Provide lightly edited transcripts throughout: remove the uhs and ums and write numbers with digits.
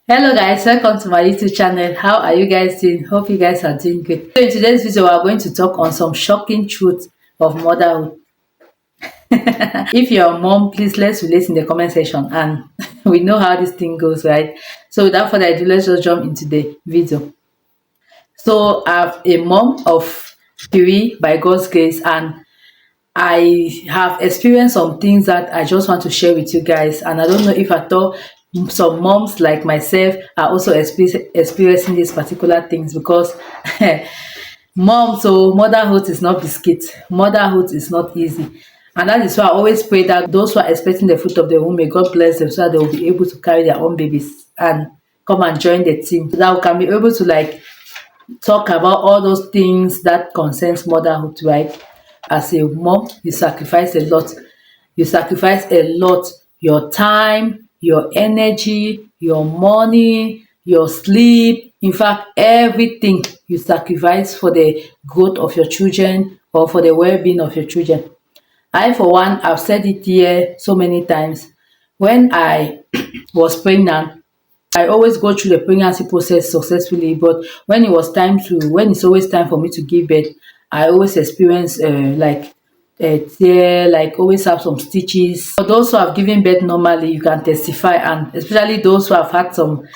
Hello guys, welcome to my YouTube channel. How are you guys doing? Hope you guys are doing good. So in today's video, we are going to talk on some shocking truths of motherhood. If you're a mom, please let's relate in the comment section, and we know how this thing goes, right? So without further ado, let's just jump into the video. So I'm a mom of three by God's grace, and I have experienced some things that I just want to share with you guys. And I don't know if at all some moms like myself are also experiencing these particular things, because motherhood is not biscuit. Motherhood is not easy. And that is why I always pray that those who are expecting the fruit of the womb, may God bless them so that they will be able to carry their own babies and come and join the team. So that we can be able to talk about all those things that concerns motherhood, right? As a mom, you sacrifice a lot. You sacrifice a lot. Your time, your energy, your money, your sleep. In fact, everything you sacrifice for the growth of your children or for the well-being of your children. I, for one, I've said it here so many times. When I was pregnant, I always go through the pregnancy process successfully, but when it's always time for me to give birth, I always experience tear, like always have some stitches. For those who have given birth normally, you can testify, and especially those who have had some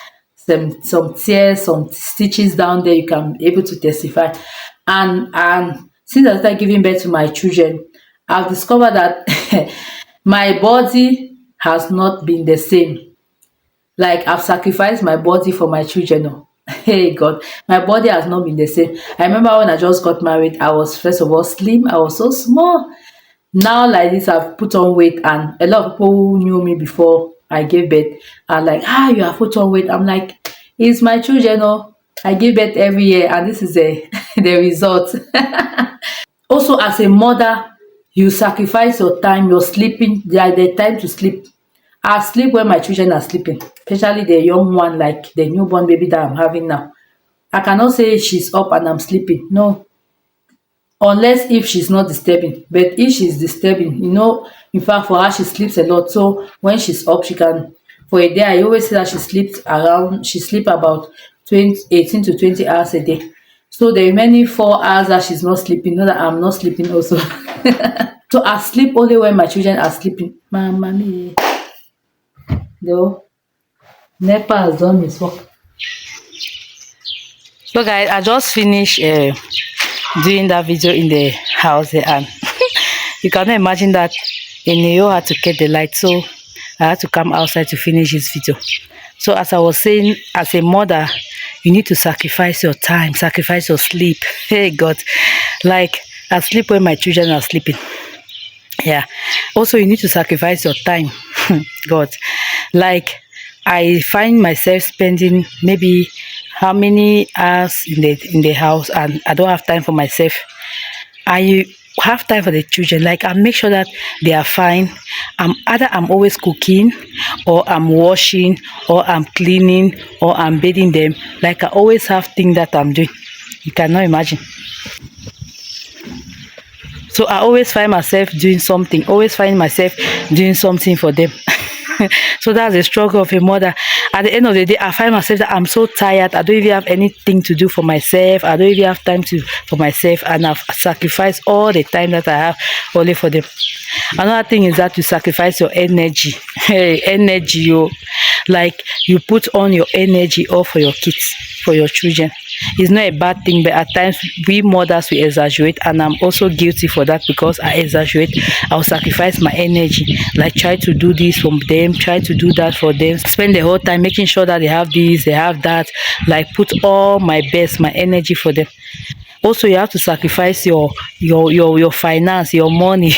tears, some stitches down there, you can be able to testify. And since I started giving birth to my children, I've discovered that my body has not been the same. Like, I've sacrificed my body for my children. Oh. Hey God, my body has not been the same. I remember when I just got married, I was first of all slim. I was so small. Now like this, I've put on weight, and a lot of people who knew me before I gave birth are like, you have put on weight. I'm like, it's my children. Oh, I give birth every year, and this is the result. Also, as a mother, you sacrifice your time, your sleeping, the time to sleep. I sleep when my children are sleeping, especially the young one, like the newborn baby that I'm having now. I cannot say she's up and I'm sleeping. No, unless if she's not disturbing. But if she's disturbing, in fact, for her, she sleeps a lot. So when she's up, she can, for a day, I always say that she sleep about 18 to 20 hours a day. So the remaining 4 hours that she's not sleeping, know that I'm not sleeping also. So I sleep only when my children are sleeping. Mama me. Though NEPA has done his work. So guys, I just finished doing that video in the house there, and you cannot imagine that Eneo had to get the light, so I had to come outside to finish this video. So as I was saying, as a mother, you need to sacrifice your time, sacrifice your sleep. Hey God, like I sleep when my children are sleeping. Yeah. Also, you need to sacrifice your time. God, like I find myself spending maybe how many hours in the house, and I don't have time for myself. I have time for the children. Like I make sure that they are fine. I'm always cooking, or I'm washing, or I'm cleaning, or I'm bathing them. Like I always have things that I'm doing. You cannot imagine. So I always find myself doing something, always find myself doing something for them. So that's the struggle of a mother. At the end of the day, I find myself that I'm so tired. I don't even have anything to do for myself. I don't even have time for myself, and I've sacrificed all the time that I have only for them. Another thing is that you sacrifice your energy. Hey, energy, like you put on your energy all for your kids, for your children. It's not a bad thing, but at times we mothers, we exaggerate, and I'm also guilty for that because I exaggerate. I'll sacrifice my energy, like try to do this for them, try to do that for them, spend the whole time making sure that they have this, they have that, like put all my best, my energy for them. Also, you have to sacrifice your finance, your money.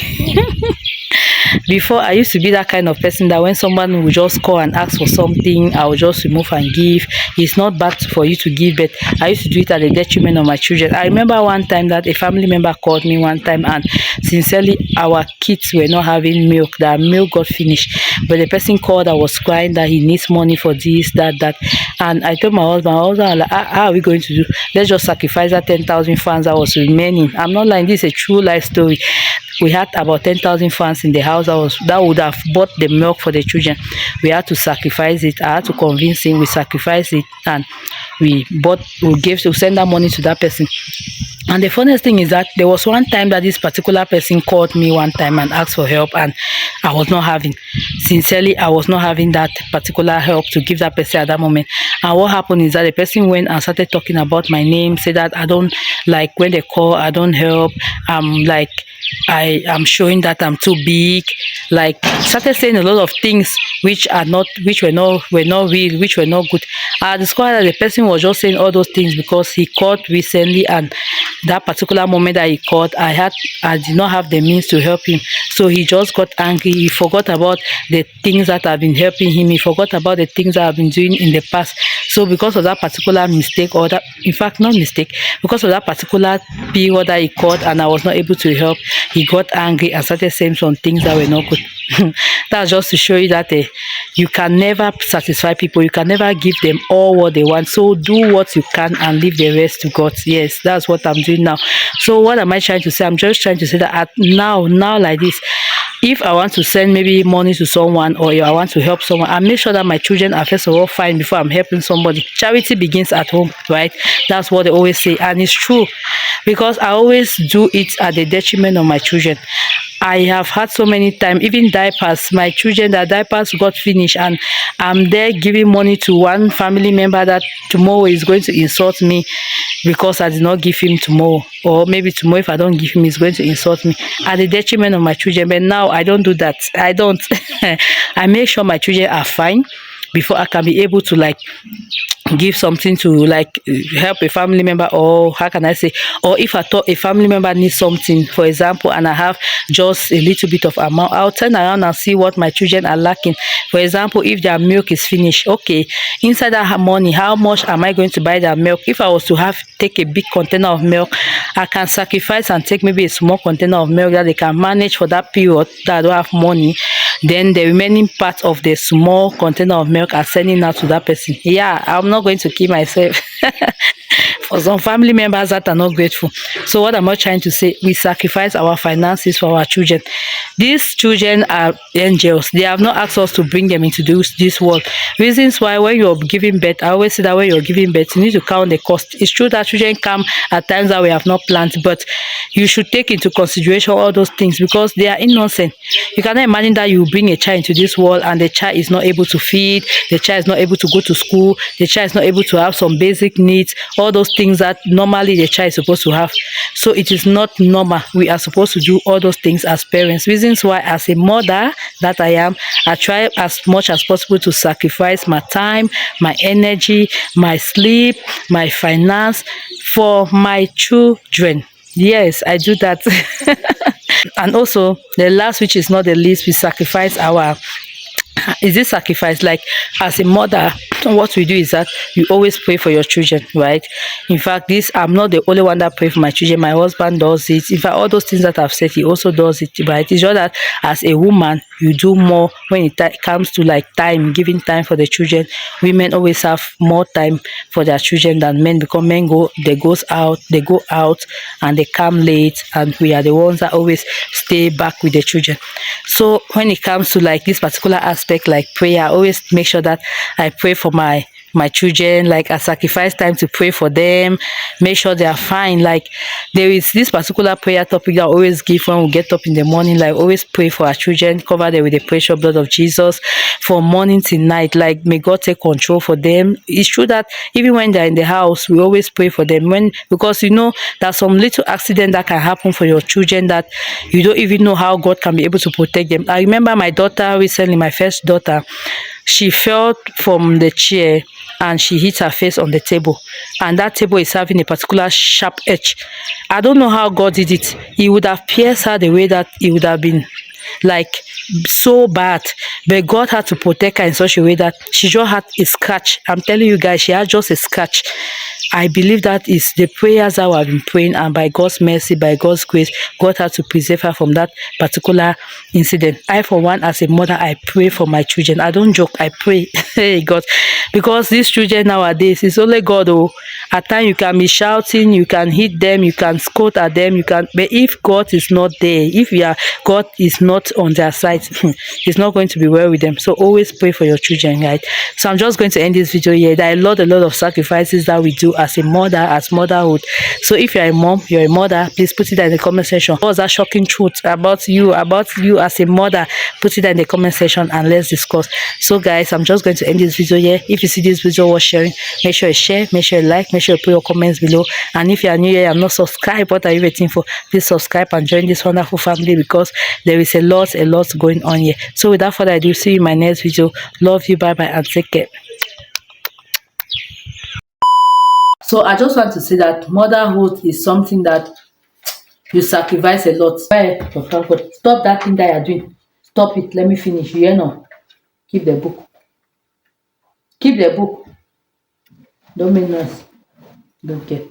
Before, I used to be that kind of person that when someone would just call and ask for something, I would just remove and give. It's not bad for you to give, but I used to do it at the detriment of my children. I remember one time that a family member called me one time, and sincerely, our kids were not having milk. That milk got finished, but the person called, I was crying that he needs money for this, that. And I told my husband, like, how are we going to do? Let's just sacrifice that 10,000 fans that was remaining. I'm not lying, this is a true life story. we had about 10,000 francs in the house that would have bought the milk for the children. We had to sacrifice it. I had to convince him. We sacrificed it, and we send that money to that person. And the funniest thing is that there was one time that this particular person called me one time and asked for help, and I was not having. Sincerely, I was not having that particular help to give that person at that moment. And what happened is that the person went and started talking about my name, said that I don't, like, when they call, I don't help. Like, I am showing that I'm too big. Like, started saying a lot of things which were not real, which were not good. I discovered that the person was just saying all those things because he called recently, and that particular moment that he called, I did not have the means to help him. So he just got angry. He forgot about the things that have been helping him. He forgot about the things that I've been doing in the past. So because of that particular mistake, or that, in fact, not mistake, because of that particular period that he called and I was not able to help, he got angry and started saying some things that were not good. That's just to show you that you can never satisfy people. You can never give them all what they want. So do what you can and leave the rest to God. Yes, that's what I'm doing now. So what am I trying to say? I'm just trying to say that now like this, if I want to send maybe money to someone, or if I want to help someone, I make sure that my children are first of all fine before I'm helping somebody. Charity begins at home, right? That's what they always say, and it's true, because I always do it at the detriment of my children. I have had so many times, even diapers, my children, their diapers got finished, and I'm there giving money to one family member that tomorrow is going to insult me because I did not give him tomorrow, or maybe tomorrow if I don't give him, he's going to insult me at the detriment of my children. But now I don't do that. I don't. I make sure my children are fine before I can be able to, like, give something to, like, help a family member, or how can I say, or if I thought a family member needs something, for example, and I have just a little bit of amount, I'll turn around and see what my children are lacking. For example, if their milk is finished, okay, inside that money, how much am I going to buy their milk? If I was to take a big container of milk, I can sacrifice and take maybe a small container of milk that they can manage for that period that I don't have money. Then the remaining part of the small container of milk are sending out to that person. Yeah, I'm not going to kill myself for some family members that are not grateful. So what am I trying to say? We sacrifice our finances for our children. These children are angels. They have not asked us to bring them into this world. Reasons why, when you're giving birth, I always say that when you're giving birth, you need to count the cost. It's true that children come at times that we have not planned, but you should take into consideration all those things, because they are innocent. You cannot imagine that you bring a child into this world and the child is not able to feed, the child is not able to go to school, the child is not able to have some basic needs, all those things that normally the child is supposed to have. So it is not normal. We are supposed to do all those things as parents. Reasons why, as a mother that I am, I try as much as possible to sacrifice my time, my energy, my sleep, my finance for my children. Yes, I do that. And also, the last, which is not the least, we sacrifice sacrifice, like, as a mother, what we do is that you always pray for your children, right? In fact, I'm not the only one that pray for my children. My husband does it. In fact, all those things that I've said, he also does it, right? It's just that as a woman, you do more when it comes to, like, giving time for the children. Women always have more time for their children than men, because men go out and they come late, and we are the ones that always stay back with the children. So when it comes to, like, this particular aspect, like prayer, I always make sure that I pray for my children. Like, I sacrifice time to pray for them, make sure they are fine. Like, there is this particular prayer topic that I always give when we get up in the morning. Like, always pray for our children, cover them with the precious blood of Jesus from morning till night. Like, may God take control for them. It's true that even when they're in the house, we always pray for them, because there's some little accident that can happen for your children that you don't even know how God can be able to protect them. I remember my daughter recently, my first daughter, she fell from the chair and she hit her face on the table, and that table is having a particular sharp edge. I don't know how God did it. He would have pierced her the way that it would have been, like, so bad, but God had to protect her in such a way that she just had a scratch. I'm telling you guys, she had just a scratch. I believe that is the prayers that I've been praying, and by God's mercy, by God's grace, God had to preserve her from that particular incident. I, for one, as a mother, I pray for my children. I don't joke, I pray. Hey God, because these children nowadays, it's only God. Oh, at times you can be shouting, you can hit them, you can scold at them, you can. But if God is not there, if God is not on their side, it's not going to be well with them. So always pray for your children, right? So I'm just going to end this video here. There are a lot of sacrifices that we do as a mother, as motherhood. So if you're a mom, you're a mother, please put it in the comment section. What was that shocking truth about you as a mother? Put it in the comment section and let's discuss. So guys, I'm just going to end this video here. If you see this video worth sharing, make sure you share, make sure you like, make sure you put your comments below. And if you are new here, I'm not subscribed, what are you waiting for? Please subscribe and join this wonderful family, because there is a lot going on here. So without further ado, see you in my next video. Love you, bye bye, and take care. So I just want to say that motherhood is something that you sacrifice a lot. Stop that thing that you're doing. Stop it. Let me finish. You know. Keep the book. Keep the book. Don't make noise. Don't care.